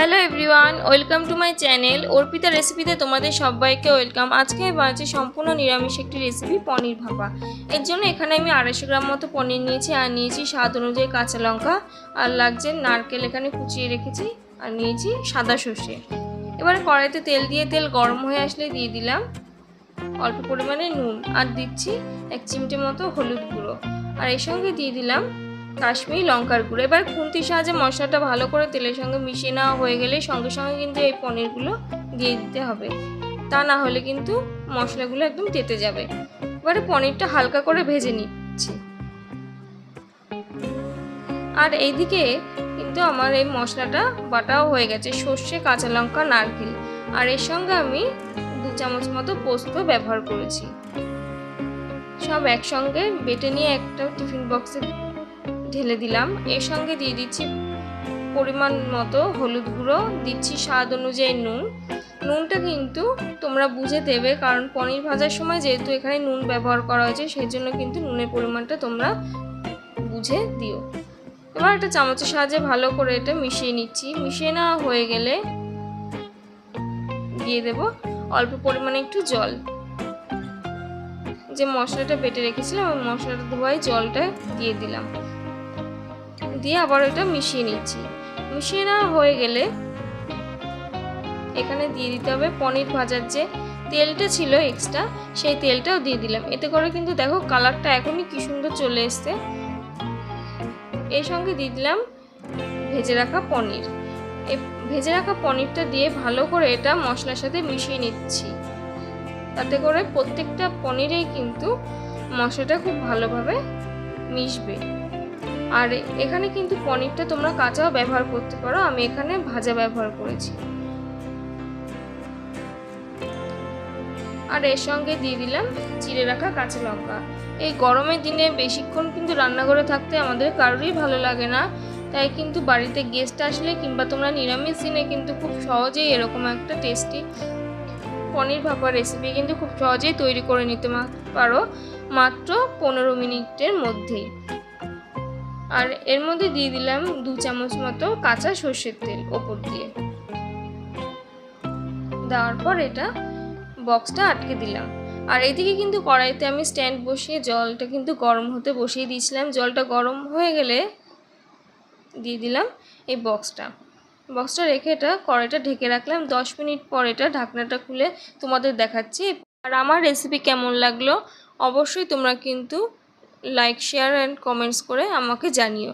Hello everyone, welcome to my channel Arpita রেসিপিতে তোমাদের সবাইকে ওয়েলকাম। আজকে আমি বানাচ্ছি সম্পূর্ণ নিরামিষ একটি রেসিপি, পনির ভাপা। এর জন্য এখানে আমি 250 গ্রাম মতো পনির নিয়েছি, আর নিয়েছি স্বাদ অনুযায়ী কাঁচা লঙ্কা, আর লাগছে নারকেল এখানে কুচিয়ে রেখেছি, আর নিয়েছি সাদা সর্ষে। এবারে কড়াইতে তেল দিয়ে তেল গরম হয়ে আসলে দিয়ে দিলাম অল্প পরিমাণে নুন, আর দিচ্ছি 1 চিমটে মতো হলুদ গুঁড়ো, আর এর সঙ্গে দিয়ে দিলাম কাশ্মীরি লঙ্কার গুঁড়ো। এবার খুন্তির সাহায্যে মশলাটা ভালো করে তেলের সঙ্গে মিশিয়ে নেওয়া হয়ে গেলে সঙ্গে সঙ্গে কিন্তু এই পনিরগুলো দিয়ে দিতে হবে, তা না হলে কিন্তু মশলাগুলো একদম তেতে যাবে। এবারে পনিরটা হালকা করে ভেজে নিচ্ছি, আর এইদিকে কিন্তু আমার এই মশলাটা বাটাও হয়ে গেছে, সর্ষে, কাঁচা লঙ্কা, নারকেল, আর এর সঙ্গে আমি 2 চামচ মতো পোস্ত ব্যবহার করেছি। সব একসঙ্গে বেটে নিয়ে একটা টিফিন বক্সে ঢেলে দিলাম। এর সঙ্গে দিয়ে দিচ্ছি পরিমাণ মতো হলুদ গুঁড়ো, দিচ্ছি স্বাদ অনুযায়ী নুন। নুনটা কিন্তু তোমরা বুঝে দেবে, কারণ পনির ভাজার সময় যেহেতু এখানে নুন ব্যবহার করা হয়েছে, সেই জন্য কিন্তু নুনের পরিমাণটা তোমরা বুঝে দিও। এবার একটা চামচের সাহায্যে ভালো করে এটা মিশিয়ে নিচ্ছি। মিশিয়ে নেওয়া হয়ে গেলে দিয়ে দেব অল্প পরিমাণে একটু জল। যে মশলাটা বেটে রেখেছিলাম ওই মশলাটা ধোয়াই জলটা দিয়ে দিলাম, দিয়ে আবার এটা মিশিয়ে নিচ্ছি। মিশিয়ে নেওয়া হয়ে গেলে এখানে দিয়ে দিতে হবে পনির ভাজার যে তেলটা ছিল এক্সট্রা, সেই তেলটাও দিয়ে দিলাম। এতে করে কিন্তু দেখো কালারটা এখনই কি সুন্দর চলে এসছে। এর সঙ্গে দিয়ে দিলাম ভেজে রাখা পনির। এই ভেজে রাখা পনিরটা দিয়ে ভালো করে এটা মশলার সাথে মিশিয়ে নিচ্ছি, তাতে করে প্রত্যেকটা পনিরেই কিন্তু মশলাটা খুব ভালোভাবে মিশবে। আর এখানে কিন্তু পনিরটা তোমরা কাঁচাও ব্যবহার করতে পারো, আমি এখানে ভাজা ব্যবহার করেছি। আর এর সঙ্গে দিয়ে দিলাম চিড়ে রাখা কাঁচা লঙ্কা। এই গরমের দিনে বেশিক্ষণ কিন্তু রান্নাঘরে থাকতে আমাদের কারোরই ভালো লাগে না, তাই কিন্তু বাড়িতে গেস্ট আসলে কিংবা তোমরা নিরামিষ দিনে কিন্তু খুব সহজেই এরকম একটা টেস্টি পনির ভাপা রেসিপি কিন্তু খুব সহজেই তৈরি করে নিতে পারো, মাত্র 15 মিনিটের মধ্যেই। আর এর মধ্যে দিয়ে দিলাম 2 চামচ মতো কাঁচা সর্ষের তেল ওপর দিয়ে। দেওয়ার পর এটা বক্সটা আটকে দিলাম। আর এদিকে কিন্তু কড়াইতে আমি স্ট্যান্ড বসিয়ে জলটা কিন্তু গরম হতে বসিয়ে দিয়েছিলাম। জলটা গরম হয়ে গেলে দিয়ে দিলাম এই বক্সটা রেখে এটা কড়াইটা ঢেকে রাখলাম। 10 মিনিট পর এটা ঢাকনাটা খুলে তোমাদের দেখাচ্ছি। আর আমার রেসিপি কেমন লাগলো অবশ্যই তোমরা কিন্তু লাইক, শেয়ার অ্যান্ড কমেন্টস করে আমাকে জানিও।